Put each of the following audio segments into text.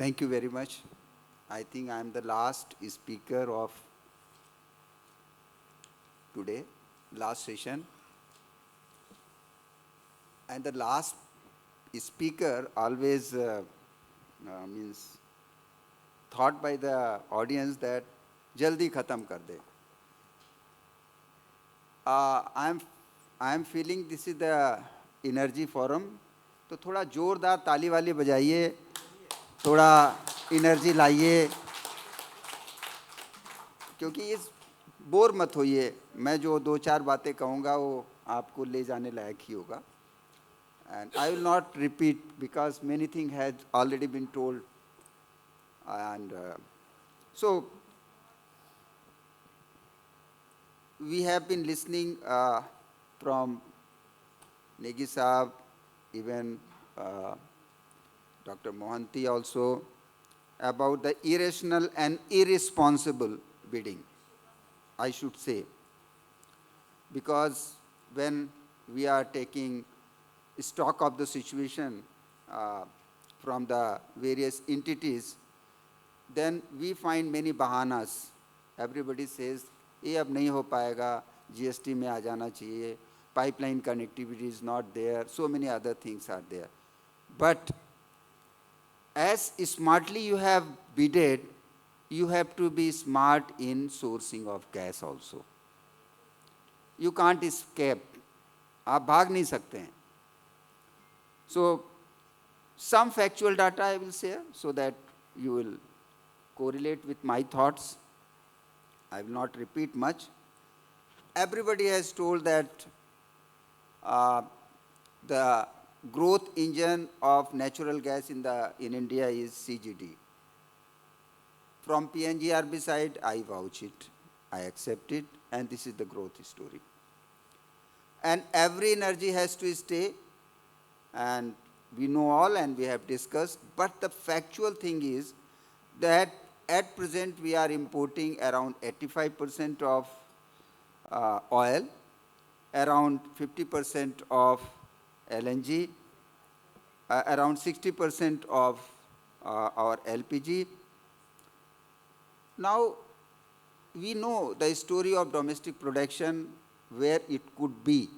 Thank you very much. I think I am the last speaker of today, last session. And the last speaker always means thought by the audience that jaldi khatam kar de. I am feeling this is the energy forum. तो थोड़ा जोरदार ताली वाली बजाइए, थोड़ा energy लाइए, क्योंकि इस bore मत होइए. मैं जो दो चार बातें कहूँगा वो आपको ले जाने लायक ही होगा. And I will not repeat because many things had already been told. And so we have been listening from Negi Saab, even Dr. Mohanty also, about the irrational and irresponsible bidding, I should say. Because when we are taking stock of the situation from the various entities, then we find many bahanas. Everybody says, ये अब नहीं हो पाएगा, GST में आ जाना चाहिए, pipeline connectivity is not there, so many other things are there. But as smartly you have bidded, you have to be smart in sourcing of gas also. You can't escape. आप भाग नहीं सकते हैं. So, some factual data I will share so that you will correlate with my thoughts. I will not repeat much. Everybody has told that the growth engine of natural gas in India is CGD. From PNGRB side, I vouch it, I accept it, and this is the growth story. And every energy has to stay, and we know all and we have discussed, but the factual thing is that at present we are importing around 85% of oil, around 50% of LNG, around 60% of our LPG. Now, we know the story of domestic production, where it could be.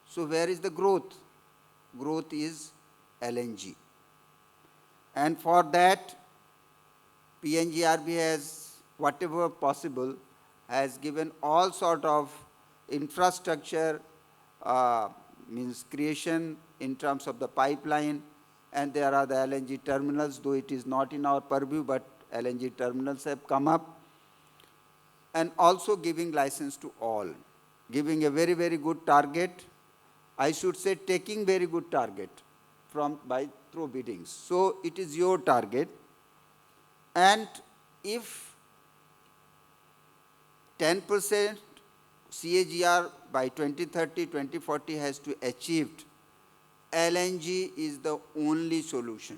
So where is the growth? Growth is LNG. And for that, PNGRB has, whatever possible, has given all sort of infrastructure, means creation in terms of the pipeline, and there are the LNG terminals, though it is not in our purview, but LNG terminals have come up, and also giving license to all, giving a very, very good target. I should say taking very good target through biddings. So it is your target. And if 10% CAGR by 2030, 2040 has to achieved, LNG is the only solution.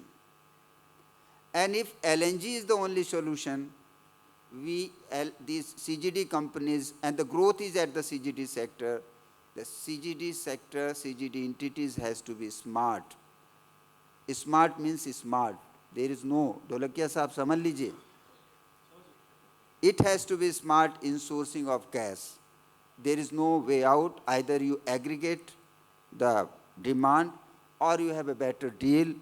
And if LNG is the only solution, these CGD companies, and the growth is at the CGD sector, the CGD sector, CGD entities has to be smart. Smart means smart. There is no, Dolakia Saab samajh lijiye. It has to be smart in sourcing of gas. There is no way out. Either you aggregate the demand, or you have a better deal,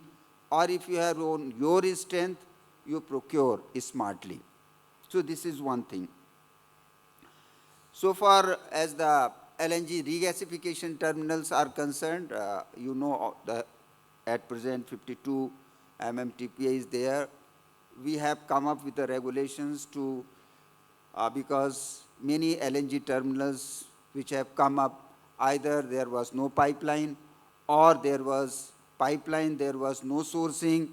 or if you have your strength, you procure smartly. So this is one thing. So far as the LNG regasification terminals are concerned, you know at present 52 MMTPA is there. We have come up with the regulations to, because many LNG terminals which have come up, either there was no pipeline, or there was pipeline, there was no sourcing,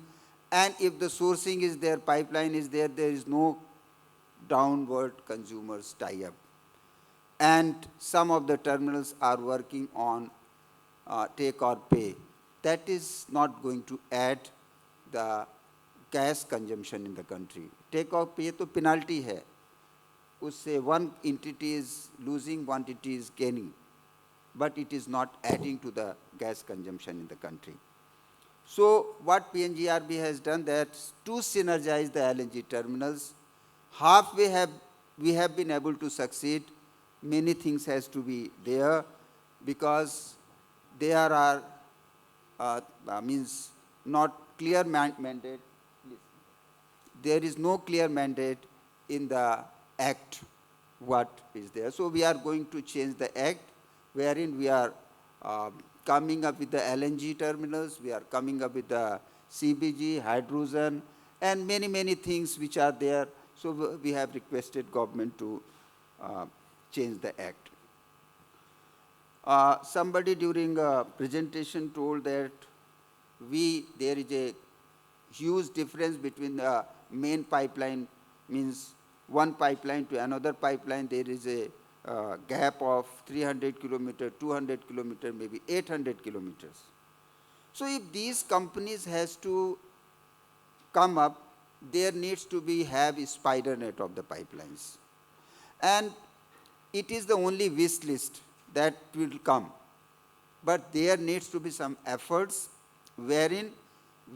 and if the sourcing is there, pipeline is there, there is no downward consumers tie-up. And some of the terminals are working on take or pay. That is not going to add the gas consumption in the country. Take or pay to penalty hai. Usse one entity is losing, one entity is gaining. But it is not adding to the gas consumption in the country. So what PNGRB has done that to synergize the LNG terminals, halfway we have been able to succeed. Many things has to be there because there are means not clear mandate. There is no clear mandate in the act what is there. So we are going to change the act wherein we are coming up with the LNG terminals, we are coming up with the CBG, hydrogen, and many, many things which are there. So we have requested government to change the act. Somebody during a presentation told that there is a huge difference between the main pipeline, means one pipeline to another pipeline, there is a gap of 300 kilometers, 200 kilometers, maybe 800 kilometers. So if these companies has to come up, there needs to be have a spider net of the pipelines. And it is the only wish list that will come. But there needs to be some efforts wherein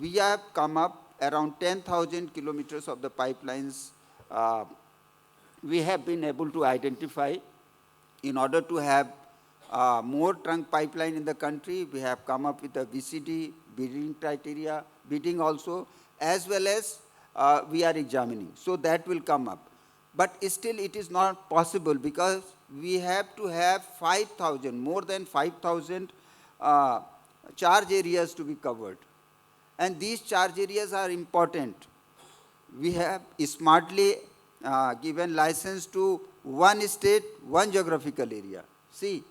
we have come up around 10,000 kilometers of the pipelines we have been able to identify. In order to have more trunk pipeline in the country, we have come up with a VCD, bidding criteria, bidding also, as well as we are examining. So that will come up. But still it is not possible because we have to have 5,000, more than 5,000 charge areas to be covered. And these charge areas are important. We have smartly given license to one state, one geographical area. See,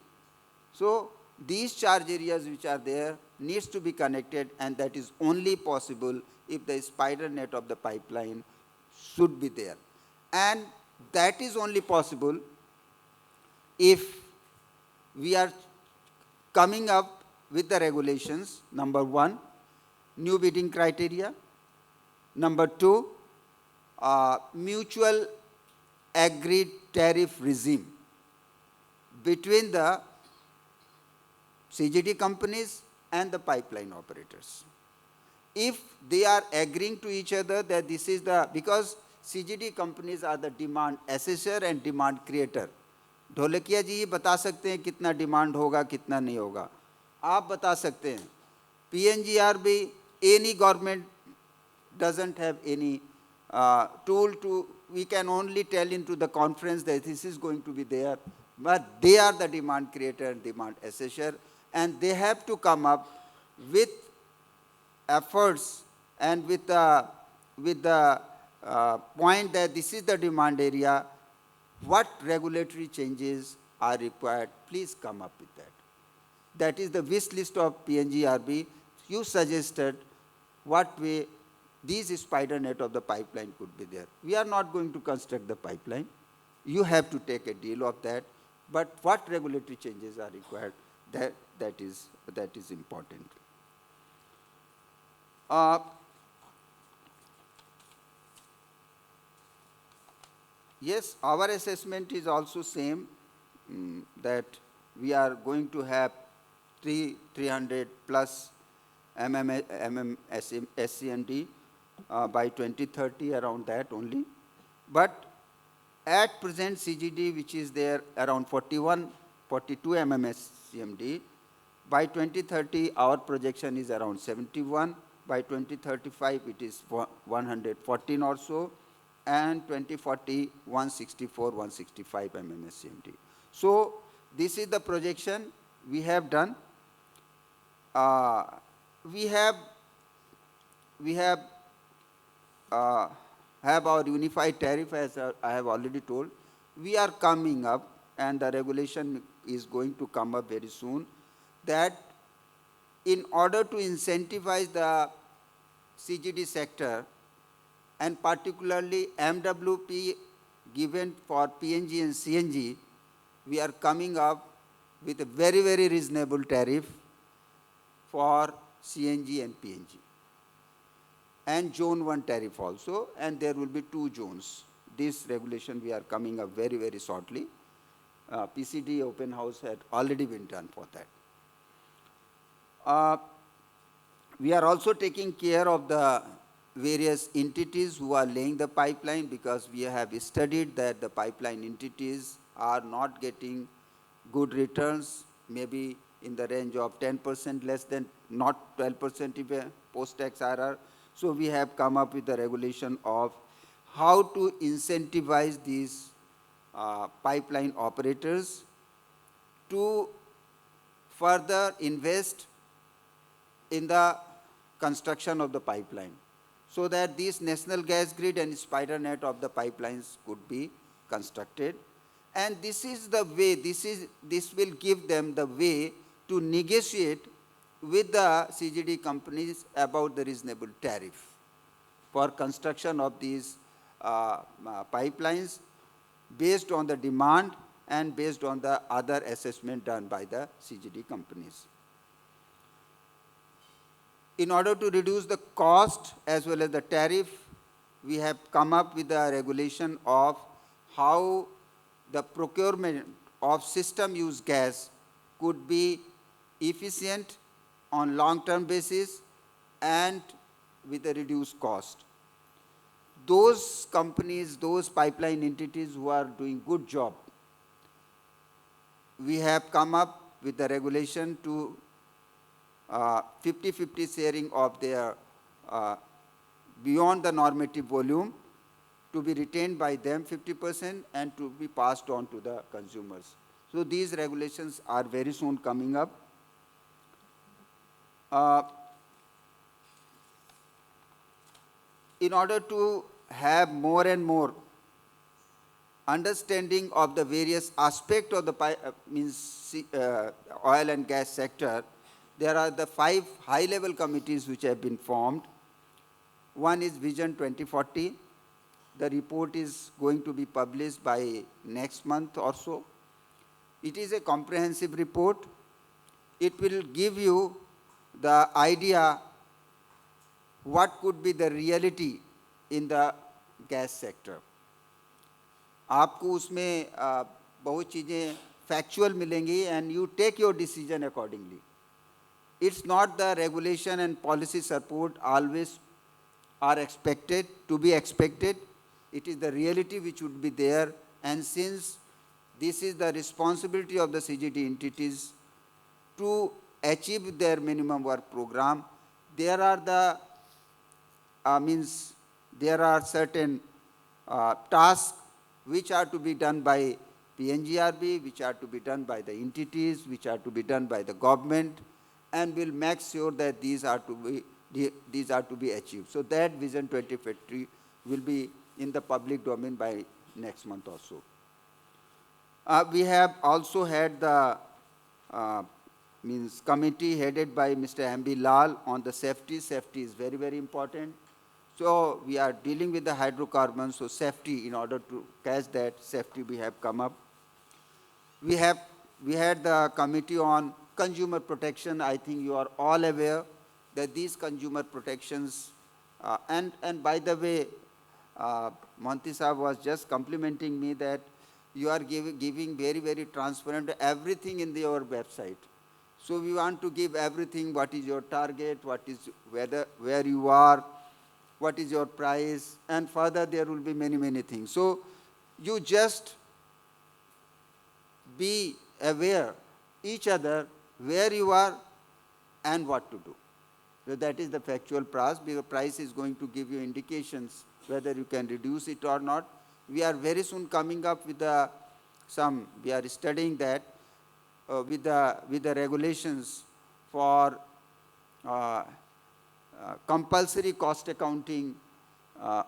so these charge areas which are there needs to be connected, and that is only possible if the spider net of the pipeline should be there. And that is only possible if we are coming up with the regulations, number one, new bidding criteria, number two, mutual agreed tariff regime between the CGD companies and the pipeline operators. If they are agreeing to each other that this is the, because CGD companies are the demand assessor and demand creator. Dholakia जी ये बता सकते हैं कितना demand होगा कितना नहीं होगा, आप बता सकते हैं. PNGRB, any government doesn't have any tool to, we can only tell into the conference that this is going to be there, but they are the demand creator and demand assessor, and they have to come up with efforts and with the point that this is the demand area, what regulatory changes are required, please come up with that. That is the wish list of PNGRB. You suggested what way these spider net of the pipeline could be there. We are not going to construct the pipeline. You have to take a deal of that. But what regulatory changes are required, that is important. Yes, our assessment is also same, that we are going to have 300 plus SCMD by 2030, around that only. But at present CGD, which is there around 41, 42 SCMD, by 2030 our projection is around 71, by 2035 it is 114 or so, and 2040 164, 165 SCMD. So this is the projection we have done. We have our unified tariff, as I have already told. We are coming up, and the regulation is going to come up very soon, that in order to incentivize the CGD sector, and particularly MWP given for PNG and CNG, we are coming up with a very, very reasonable tariff for CNG and PNG. And zone 1 tariff also, and there will be 2 zones. This regulation we are coming up very, very shortly. PCD open house had already been done for that. We are also taking care of the various entities who are laying the pipeline, because we have studied that the pipeline entities are not getting good returns, maybe in the range of 10% less than, not 12% even post-tax IRR. So we have come up with the regulation of how to incentivize these pipeline operators to further invest in the construction of the pipeline, so that this national gas grid and spider net of the pipelines could be constructed. And this is the way, this will give them the way to negotiate with the CGD companies about the reasonable tariff for construction of these pipelines, based on the demand and based on the other assessment done by the CGD companies. In order to reduce the cost as well as the tariff, we have come up with a regulation of how the procurement of system use gas could be efficient on long-term basis and with a reduced cost. Those companies, those pipeline entities who are doing good job, we have come up with the regulation to 50-50 sharing of their beyond the normative volume to be retained by them 50% and to be passed on to the consumers. So these regulations are very soon coming up. In order to have more and more understanding of the various aspects of the oil and gas sector, there are the 5 high-level committees which have been formed. One is Vision 2040. The report is going to be published by next month or so. It is a comprehensive report. It will give you the idea what could be the reality in the gas sector. आपको उसमें बहुत चीज़ें factual मिलेंगी and you take your decision accordingly. It's not the regulation and policy support always are expected, to be expected. It is the reality which would be there, and since this is the responsibility of the CGD entities to achieve their minimum work program, there are the, there are certain tasks which are to be done by PNGRB, which are to be done by the entities, which are to be done by the government, and will make sure that these are to be achieved. So that Vision 2050 will be in the public domain by next month or so. We have also had the committee headed by Mr. M.B. Lal on the safety. Safety is very, very important. So we are dealing with the hydrocarbons, so safety, in order to catch that safety, we have come up. We had the committee on consumer protection. I think you are all aware that these consumer protections, and by the way, Monty Saab was just complimenting me that you are giving very, very transparent everything in your website. So we want to give everything, what is your target, what is where you are, what is your price, and further there will be many, many things. So you just be aware each other where you are and what to do. So that is the factual price, because price is going to give you indications whether you can reduce it or not. We are very soon coming up with we are studying that with the regulations for compulsory cost accounting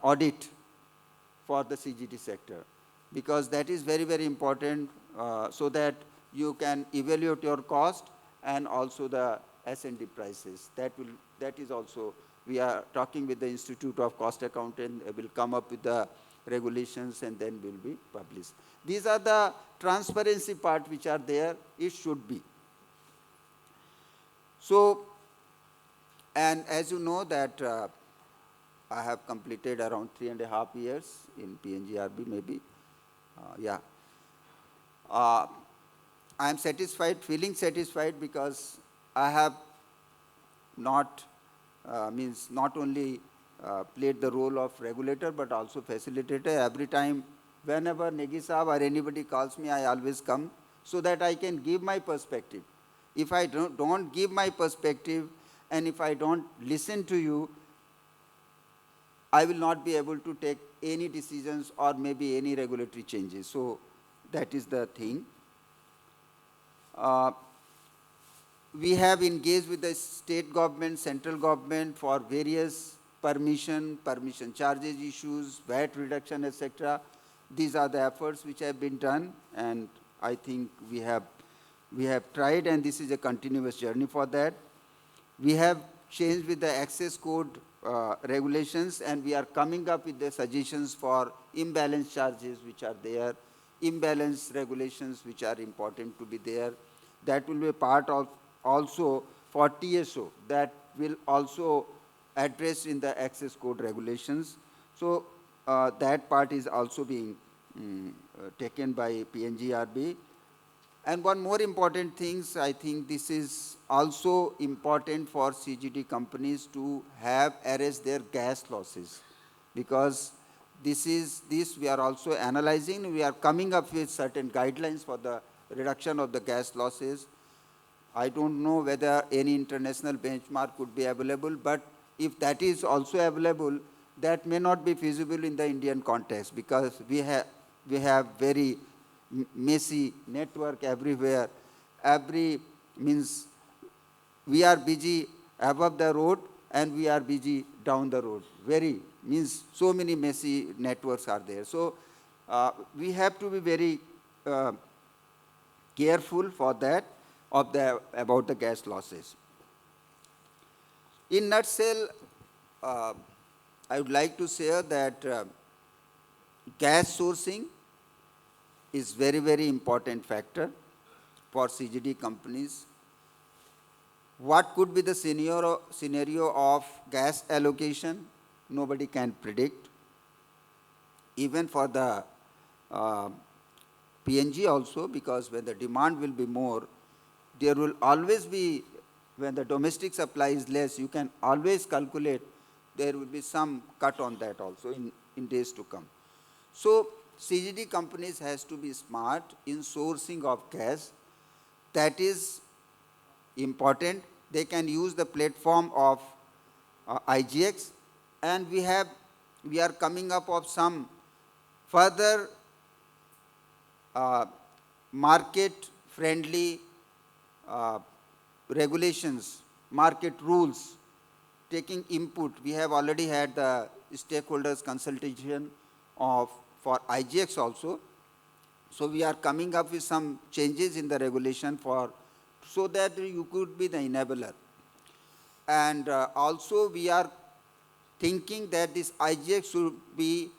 audit for the CGD sector, because that is very, very important, so that you can evaluate your cost and also the S&D prices. That is also, we are talking with the Institute of Cost Accountant, will come up with the regulations and then will be published. These are the transparency part which are there, it should be. So, and as you know that I have completed around 3.5 years in PNGRB maybe, yeah. I am satisfied, feeling satisfied, because I have not means not only played the role of regulator but also facilitator. Every time, whenever Negi Saab or anybody calls me, I always come so that I can give my perspective. If I don't give my perspective and if I don't listen to you, I will not be able to take any decisions or maybe any regulatory changes. So that is the thing. We have engaged with the state government, central government for various permission charges issues, VAT reduction, etc. These are the efforts which have been done, and I think we have tried, and this is a continuous journey for that. We have changed with the access code regulations, and we are coming up with the suggestions for imbalance charges which are there, imbalance regulations which are important to be there. That will be a part of also for TSO that will also address in the access code regulations. So that part is also being taken by PNGRB. And one more important thing, I think this is also important for CGD companies to have arrest their gas losses, because this we are also analyzing. We are coming up with certain guidelines for the reduction of the gas losses. I don't know whether any international benchmark could be available, but if that is also available, that may not be feasible in the Indian context, because we have very messy network everywhere. Means we are busy above the road and we are busy down the road. Means so many messy networks are there. So we have to be very careful for that about the gas losses. In nutshell, I would like to say that gas sourcing is very important factor for CGD companies. What could be the scenario of gas allocation? Nobody can predict. Even for the PNG also, because when the demand will be more, there will always be, when the domestic supply is less, you can always calculate there will be some cut on that also in days to come. So CGD companies has to be smart in sourcing of gas. That is important. They can use the platform of IGX, and we are coming up of some further market-friendly regulations, market rules, taking input. We have already had the stakeholders consultation for IGX also. So we are coming up with some changes in the regulation so that you could be the enabler. And also we are thinking that this IGX should be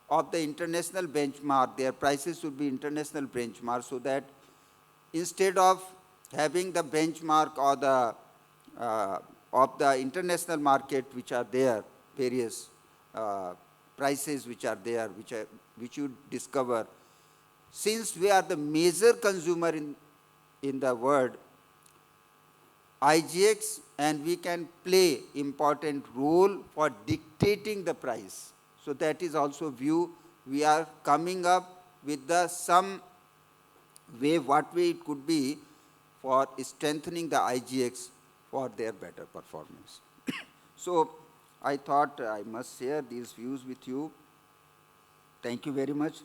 of the international benchmark. Their prices should be international benchmark, so that instead of having the benchmark or the of the international market which are there, various prices which are there, which you discover. Since we are the major consumer in the world, IGX, and we can play important role for dictating the price. So that is also view. We are coming up with some way, what way it could be for strengthening the IGX for their better performance. So I thought I must share these views with you. Thank you very much.